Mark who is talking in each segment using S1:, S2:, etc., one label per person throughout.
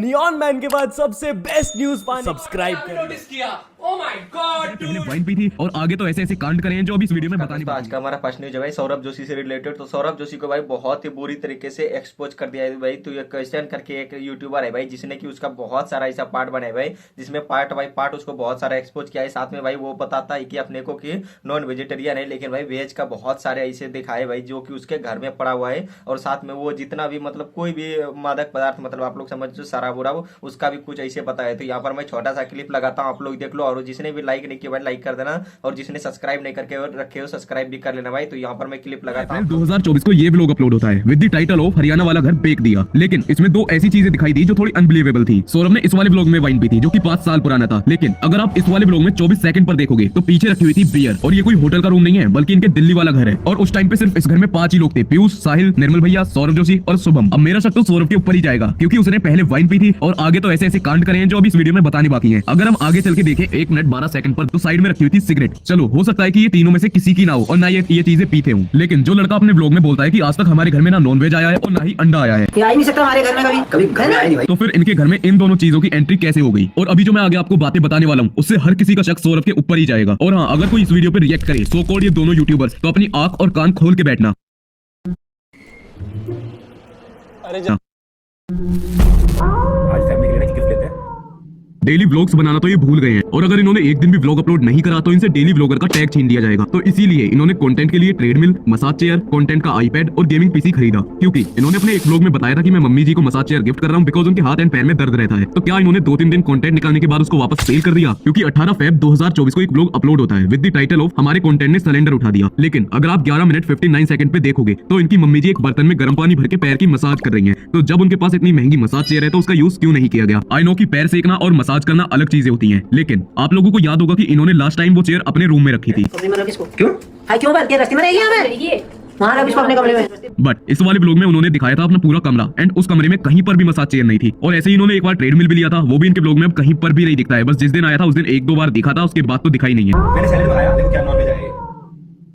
S1: Neon man के बाद सबसे बेस्ट न्यूज पाने सब्सक्राइब करें।
S2: नोटिस किया, ओह माय गॉड
S3: पहले वाइन पी थी और आगे तो ऐसे ऐसे कांड करे हैं जो अभी इस वीडियो में बताने
S4: आज का हमारा फर्स्ट न्यूज है भाई सौरभ जोशी से रिलेटेड। तो सौरभ जोशी को भाई बहुत ही बुरी तरीके से एक्सपोज कर दिया है भाई। तो ये क्वेश्चन करके एक यूट्यूबर है भाई जिसने कि उसका बहुत सारा ऐसा पार्ट बनाया भाई, जिसमें पार्ट बाई पार्ट उसको बहुत सारा एक्सपोज किया है। साथ में भाई वो बताता है कि अपने को कि नॉन वेजिटेरियन है, लेकिन भाई वेज का बहुत सारे ऐसे दिखाए भाई जो कि उसके घर में पड़ा हुआ है। और साथ में वो जितना भी मतलब कोई भी मादक पदार्थ मतलब आप लोग समझ शराब उराब उसका भी कुछ ऐसे बताया। तो यहाँ पर मैं छोटा सा क्लिप लगाता हूँ, आप लोग देख लो। और जिसने भी लाइक नहीं किया भाई लाइक कर देना, और जिसने सब्सक्राइब नहीं करके रखे हो सब्सक्राइब भी कर लेना भाई। तो यहाँ पर मैं क्लिप लगाता हूँ।
S3: 2024 को ये व्लॉग अपलोड होता है with the title of Haryana वाला घर बेच दिया, लेकिन इसमें दो ऐसी चीजें दिखाई दी जो थोड़ी अनबिलीवेबल थी। सौरभ ने इस वाले व्लॉग में वाइन पी थी जो कि 5 साल पुराना था, लेकिन अगर आप इस वाले व्लॉग में 24 सेकंड पर देखोगे तो पीछे रखी हुई थी बियर। और ये कोई होटल का रूम नहीं है बल्कि इनके दिल्ली वाला घर है। और उस टाइम पे सिर्फ इस घर में 5 ही लोग थे, पीयूष, साहिल, निर्मल भैया, सौरभ जोशी और शुभम। अब मेरा शक तो सौरभ के ऊपर ही जाएगा क्योंकि उसने पहले वाइन पी थी और आगे तो ऐसे ऐसे कांड करे हैं जो अभी इस वीडियो में बताने बाकी हैं। अगर हम आगे चल के देखें 1 मिनट 12 सेकंड पर तो साइड में रखी हुई थी सिगरेट। चलो हो सकता है कि ये तीनों में से किसी की ना हो और ना ये चीजें पीते हूँ, लेकिन जो लड़का अपने व्लॉग में बोलता है कि आज तक हमारे घर में ना नॉनवेज आया है और ना ही अंडा आया है,
S5: ये आ ही नहीं सकता हमारे घर में कभी घर में आया नहीं भाई।
S3: तो फिर इनके घर में इन दोनों चीजों की एंट्री कैसे हो गई। और अभी जो मैं आगे आपको बातें बताने वाला हूँ उससे हर किसी का शक सौरभ के ऊपर ही जाएगा। और हाँ, अगर कोई इस वीडियो पर रिएक्ट करे सो कॉल्ड ये दोनों यूट्यूबर्स तो अपनी आंख और कान खोल के बैठना।
S6: आज फैमिली के लिए गिफ्ट लेते हैं।
S3: डेली व्लॉग्स बनाना तो ये भूल गए हैं, और अगर इन्होंने एक दिन भी व्लॉग अपलोड नहीं करा तो इनसे डेली व्लॉगर का टैग छीन लिया जाएगा। तो इसीलिए इन्होंने कंटेंट के लिए ट्रेडमिल, मसाज चेयर, कंटेंट का आईपैड और गेमिंग पीसी खरीदा, क्योंकि इन्होंने अपने एक व्लॉग में बताया था कि मैं मम्मी जी को मसाज चेयर गिफ्ट कर रहा हूँ बिकॉज उनके हाथ एंड पैर में दर्द रहता है। तो क्या इन्होंने 2-3 दिन कंटेंट निकालने के बाद उसको वापस सेल कर दिया? क्योंकि 18 फेब 2024 को एक व्लॉग अपलोड होता है विद द टाइटल ऑफ हमारे कंटेंट ने सिलेंडर उठा दिया। लेकिन अगर आप 11 मिनट 59 सेकंड पे देखोगे तो इनकी मम्मी जी एक बर्तन में गर्म पानी भर के पैर की मसाज कर रही है। तो जब उनके पास इतनी महंगी मसाज चेयर है तो उसका यूज क्यों नहीं किया गया? आई नो कि पैर सेकना और मसाज करना अलग चीजें होती हैं, लेकिन आप लोगों को याद होगा कि इन्होंने लास्ट टाइम वो चेयर अपने रूम में रखी थी।
S5: क्यों हाय क्यों बात किया? रस्ते में रहेगी हमें वहां रख इसको अपने कमरे में।
S3: बट इस वाले व्लॉग में उन्होंने दिखाया था अपना पूरा कमरा एंड उस कमरे में कहीं पर भी मसाज चेयर नहीं थी। और ऐसे ही इन्होंने एक बार ट्रेडमिल भी लिया था, वो भी इनके व्लॉग में अब कहीं पर भी नहीं दिखता है। बस जिस दिन आया था उस दिन 1-2 बार दिखा था, उसके बाद तो दिखाई नहीं है।
S6: मैंने सैलेड बनाया, देखो क्या नॉनवेज है।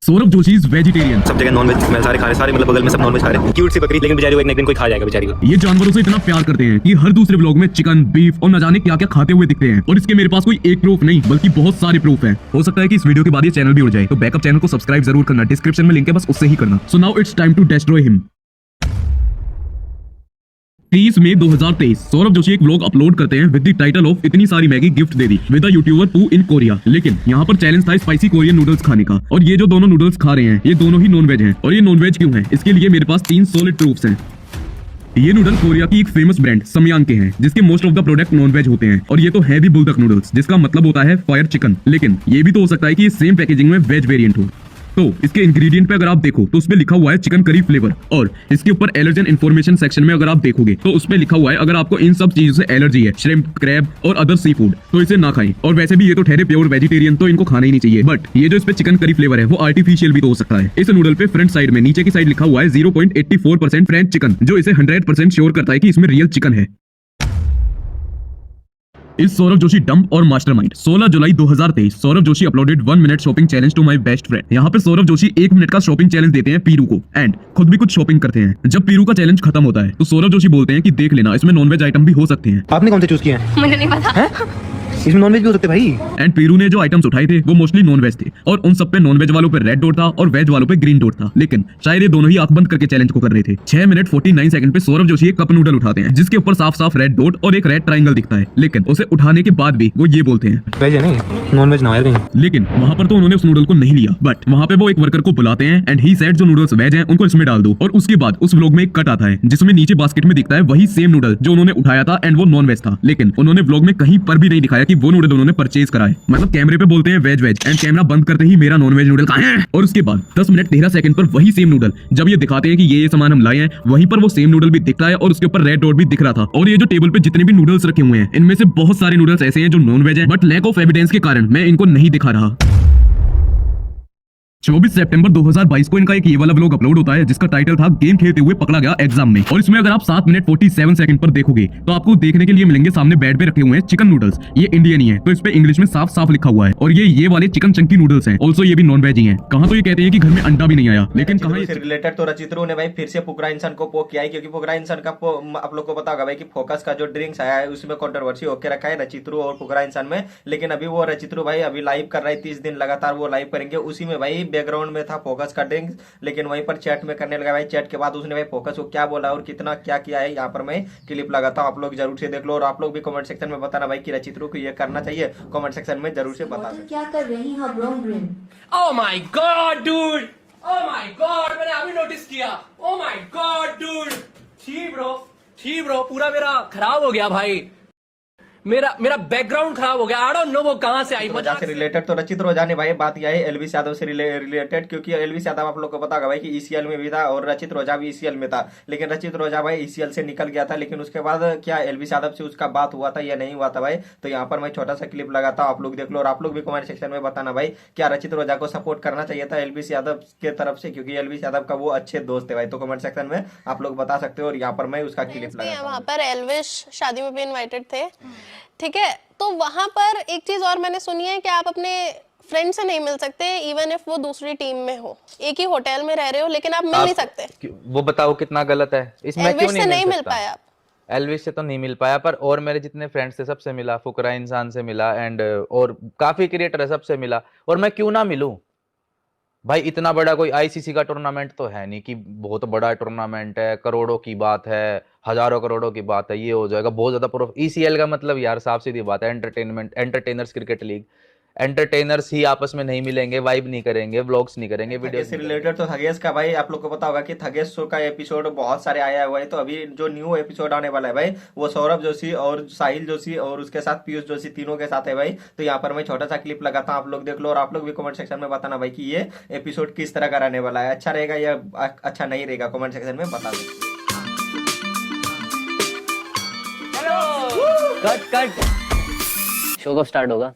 S3: Saurabh Joshi is vegetarian.
S6: सब जगह नॉनवेज स्मेल सारे खा रहे, सारे मतलब बगल में सब नॉनवेज खा रहे हैं। क्यूट सी बकरी, लेकिन बेचारी को एक ना एक दिन कोई खा जाएगा बेचारी को।
S3: ये जानवरों से इतना प्यार करते हैं कि हर दूसरे व्लॉग में चिकन, बीफ और न जाने क्या क्या खाते हुए दिखते हैं। और इसके मेरे पास कोई एक प्रूफ नहीं बल्कि बहुत सारे प्रूफ हैं। हो सकता है कि इस वीडियो के बाद ये चैनल भी उड़ जाए, तो बैकअप चैनल को सब्सक्राइब जरूर करना, डिस्क्रिप्शन में लिंक है, बस उससे ही करना। So now it's time to destroy him. 30 मई 2023 सौरभ जोशी एक व्लॉग अपलोड करते हैं विद द टाइटल ऑफ इतनी सारी Maggi gift they the with a YouTuber पू इन कोरिया। लेकिन यहाँ पर चैलेंज था स्पाइसी कोरियन नूडल्स खाने का, और ये जो दोनों नूडल्स खा रहे हैं ये दोनों ही नॉनवेज हैं। और ये नॉनवेज क्यों है इसके लिए मेरे पास 3 सॉलिड प्रूफ्स हैं। ये नूडल कोरिया की एक फेमस ब्रांड समयांग के हैं, जिसके most of the product nonveg होते हैं। और ये तो है भी बुलडक नूडल्स, जिसका मतलब होता है फायर चिकन। लेकिन ये भी तो हो सकता है कि ये सेम पैकेजिंग में वेज वेरिएंट हो। तो इसके इंग्रेडिएंट पे अगर आप देखो तो उसपे लिखा हुआ है चिकन करी फ्लेवर, और इसके ऊपर एलर्जन इन्फॉर्मेशन सेक्शन में अगर आप देखोगे तो उसपे लिखा हुआ है अगर आपको इन सब चीजों से एलर्जी है, श्रिम्प, क्रैब और अदर सी फूड, तो इसे ना खाएं। और वैसे भी ये तो ठहरे प्योर वेजिटेरियन, तो इनको खाना ही नहीं चाहिए। बट ये जो इसपे चिकन करी फ्लेवर है वो आर्टिफिशियल भी तो हो सकता है। इस नूडल पे फ्रंट साइड में नीचे की साइड लिखा हुआ है 0.84% फ्रेंच चिकन, जो इसे 100% श्योर करता है कि इसमें रियल चिकन है। इस सौरभ जोशी डंप और मास्टरमाइंड 16 जुलाई 2023 Saurabh Joshi uploaded 1 minute shopping challenge to my best friend. यहाँ पे सौरभ जोशी 1 मिनट का शॉपिंग चैलेंज देते हैं पीरू को एंड खुद भी कुछ शॉपिंग करते हैं। जब पीरू का चैलेंज खत्म होता है तो सौरभ जोशी बोलते हैं कि देख लेना इसमें नॉनवेज आइटम भी हो सकते हैं।
S6: आपने कौन से चूज किए हैं?
S5: मुझे नहीं पता
S6: इसमें नॉनवेज भी हो सकते भाई।
S3: एंड पीरू ने जो आइटम्स उठाए थे वो मोस्टली नॉनवेज थे, और उन सब पे नॉनवेज वालों पे रेड डॉट था और वेज वालों पे ग्रीन डॉट था। लेकिन शायद ये दोनों ही आंख बंद करके चैलेंज को कर रहे थे। 6 मिनट 49 सेकंड पे सौरभ जोशी एक कप नूडल उठाते हैं जिसके ऊपर साफ साफ रेड डॉट और एक रेड ट्रायंगल दिखता है। लेकिन उसे उठाने के बाद भी वो ये बोलते हैं
S6: वेज है नहीं, नॉनवेज ना है।
S3: लेकिन वहाँ पर तो उन्होंने उस नूडल को नहीं लिया, बट वहाँ पे वो एक वर्कर को बुलाते हैं एंड ही सेड जो नूडल्स वेज हैं उनको इसमें डाल दो। और उसके बाद उस व्लॉग में एक कट आता है जिसमें नीचे बास्केट में दिखता है वही सेम नूडल जो उन्होंने उठाया था एंड वो नॉन वेज था। लेकिन उन्होंने व्लॉग में कहीं पर भी नहीं दिखाया कि वो नूडल उन्होंने परचेज कराए। मतलब कैमरे पे बोलते हैं वेज वेज एंड कैमरा बंद करते ही मेरा नॉन वेज नूडल कहाँ है? और उसके बाद 10 मिनट 13 सेकंड पर वही सेम नूडल जब ये दिखाते हैं कि ये सामान हम लाए हैं, वहीं पर वो सेम नूडल भी दिखता है और उसके ऊपर रेड डॉट भी दिख रहा था। और ये जो टेबल पे जितने भी नूडल्स रखे हुए हैं इनमें से बहुत सारे नूडल्स ऐसे हैं जो नॉन वेज हैं, बट लैक ऑफ एविडेंस के कारण मैं इनको नहीं दिखा रहा। 24 सितंबर 2022 को इनका एक ये वाला व्लॉग अपलोड होता है जिसका टाइटल था गेम खेलते हुए पकड़ा गया एग्जाम में। और इसमें अगर आप 7 मिनट 47 सेकंड पर देखोगे तो आपको देखने के लिए मिलेंगे सामने बेड पे रखे हुए हैं चिकन नूडल्स। ये इंडियन ही है तो इस पे इंग्लिश में साफ साफ लिखा हुआ है और ये वाले चिकन चंकी नूडल्स हैं। ऑल्सो ये भी नॉन वेज ही हैं। कहाँ तो ये कहते हैं कि घर में अंडा भी नहीं आया, लेकिन कहाँ ये
S4: रिलेटेड तो रचित्रू ने भाई फिर से फुकरा इंसान को पोक किया है, क्योंकि फुकरा इंसान का आप लोग को पता होगा भाई कि फोकस का जो ड्रिंक्स आया है उसमें कंट्रोवर्सी होके रखा है रचित्रू और फुकरा इंसान में। लेकिन अभी वो रचित्रू भाई अभी लाइव कर रहा है, 30 दिन लगातार वो लाइव करेंगे। उसी में भाई बैकग्राउंड में था फोकस का ड्रिंक्स, लेकिन वहीं पर चैट में करने लगा भाई। चैट के बाद उसने भाई फोकस को क्या बोला और कितना क्या किया है यहाँ पर मैं क्लिप लगाता हूँ, आप लोग जरूर से देख लो। और आप लोग भी कमेंट सेक्शन में बताना भाई कि रचित्रू को ये करना चाहिए, कमेंट सेक्शन में जरूर से बता सकते।
S7: क्या कर रही हो ब्रोम?
S2: Oh my god, dude! Oh my god, मैंने अभी नोटिस किया। Oh my god, dude! छी ब्रो, पूरा मेरा खराब हो गया भाई। मेरा बैकग्राउंड खराब हो गया। आई डोंट नो वो कहां से आई।
S4: वजह से रिलेटेड तो रचित रोजा ने भाई बात किया है एलविस यादव से रिलेटेड, क्योंकि एलविस यादव आप लोग को पता होगा भाई कि ईसीएल में भी था और रचित रोजा भी ईसीएल में था। लेकिन रचित रोजा भाई ईसीएल से निकल गया था, लेकिन उसके बाद क्या एलविस यादव से उसका बात हुआ था या नहीं हुआ था भाई, तो यहाँ पर मैं छोटा सा क्लिप लगाता हूँ, आप लोग देख लो। और आप लोग भी कमेंट सेक्शन में बताना भाई क्या रचित रोजा को सपोर्ट करना चाहिए था एलविस यादव के तरफ से, क्योंकि एलविस यादव का वो अच्छे दोस्त है भाई। तो कमेंट सेक्शन में आप लोग बता सकते हो और यहाँ पर मैं उसका क्लिप लगाता हूँ।
S8: वहाँ पर एल्विश शादी में भी इनवाइटेड थे, ठीक है। तो वहां पर एक चीज और मैंने सुनी है कि आप अपने फ्रेंड से नहीं मिल सकते इवन इफ वो दूसरी टीम में हो, एक ही होटल में रह रहे हो लेकिन आप मिल नहीं सकते।
S9: वो बताओ कितना गलत है इसमें।
S8: एल्विश से नहीं मिल पाया आप?
S9: एल्विश से तो नहीं मिल पाया, पर और मेरे जितने फ्रेंड्स थे सबसे मिला, फुकरा इंसान से मिला एंड और काफी क्रिएटर है सबसे मिला। और मैं क्यों ना मिलूं भाई, इतना बड़ा कोई आईसीसी का टूर्नामेंट तो है नहीं कि बहुत बड़ा टूर्नामेंट है, करोड़ों की बात है, हजारों करोड़ों की बात है, ये हो जाएगा बहुत ज्यादा प्रूफ। ईसीएल का मतलब यार साफ सीधी बात है एंटरटेनर्स क्रिकेट लीग। एंटरटेनर्स ही आपस में नहीं मिलेंगे, वाइब नहीं करेंगे, व्लॉग्स नहीं करेंगे, वीडियो
S4: से रिलेटेड। तो थगेश का भाई आप लोग को पता होगा कि थगेश शो का एपिसोड बहुत सारे आया हुआ है। तो अभी जो न्यू एपिसोड आने वाला है भाई वो सौरभ जोशी और साहिल जोशी और उसके साथ पीयूष जोशी तीनों के साथ है भाई। तो यहाँ पर मैं छोटा सा क्लिप लगाता हूँ, आप लोग देख लो। और आप लोग भी कमेंट सेक्शन में बताना भाई कि ये एपिसोड किस तरह का रहने वाला है, अच्छा रहेगा या अच्छा नहीं रहेगा, कमेंट सेक्शन में बता दो।
S5: कट शो कब स्टार्ट होगा?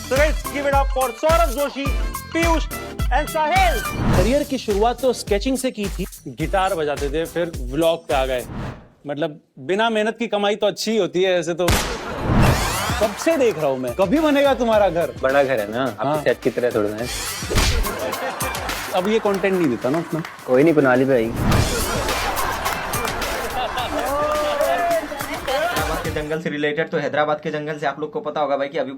S10: So guys, give it up for Saurabh Joshi, Piyush and Sahil. Career की शुरुआत तो स्केचिंग से की थी, गिटार बजाते थे, फिर व्लॉग पे आ गए। मतलब बिना मेहनत की कमाई तो अच्छी होती है ऐसे तो। कब से देख रहा हूँ मैं, कभी बनेगा तुम्हारा घर?
S6: बड़ा घर है ना आपके सेट की तरह थोड़ा है।
S10: अब ये कंटेंट नहीं देता ना उतना।
S6: कोई नहीं, बना ली भाई।
S4: जंगल से रिलेटेड तो हैदराबाद के जंगल से आप लोग को पता होगा भाई कि अभी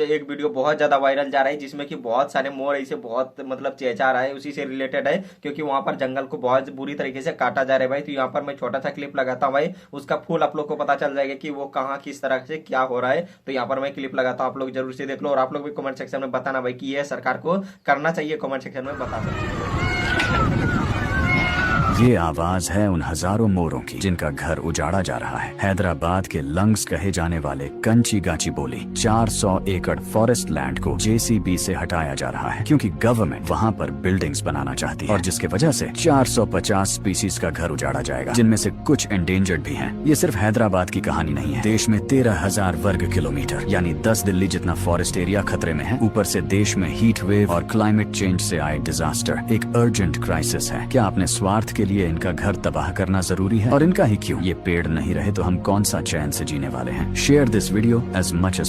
S4: एक वीडियो बहुत ज्यादा वायरल जा रहा है, जिसमें कि बहुत सारे मोर ऐसे बहुत मतलब चेचा रहा है, उसी से रिलेटेड है, क्योंकि वहां पर जंगल को बहुत बुरी तरीके से काटा जा रहा है भाई। तो यहाँ पर मैं छोटा सा क्लिप लगाता हूँ भाई, उसका फुल आप लोग को पता चल जाएगा कि वो कहाँ किस तरह से क्या हो रहा है। तो यहाँ पर मैं क्लिप लगाता हूँ, आप लोग जरूर से देख लो। और आप लोग भी कमेंट सेक्शन में बताना भाई कि ये सरकार को करना चाहिए, कमेंट सेक्शन में बता सकते।
S11: ये आवाज है उन हजारों मोरों की जिनका घर उजाड़ा जा रहा है। हैदराबाद के लंग्स कहे जाने वाले कंची गाची बोली 400 एकड़ फॉरेस्ट लैंड को जेसीबी से हटाया जा रहा है, क्योंकि गवर्नमेंट वहाँ पर बिल्डिंग्स बनाना चाहती है, और जिसके वजह से 450 स्पीसीज का घर उजाड़ा जाएगा, जिनमें से कुछ एंडेंजर्ड भी हैं। ये सिर्फ हैदराबाद की कहानी नहीं है। देश में 13,000 वर्ग किलोमीटर यानी 10 दिल्ली जितना फॉरेस्ट एरिया खतरे में है। ऊपर से देश में हीट वेव और क्लाइमेट चेंज से आए डिजास्टर एक अर्जेंट क्राइसिस है। क्या अपने स्वार्थ के लिए इनका घर तबाह करना जरूरी है? और इनका ही क्यों, ये पेड़ नहीं रहे तो हम कौन सा चैन से जीने वाले हैं? Share this video as much as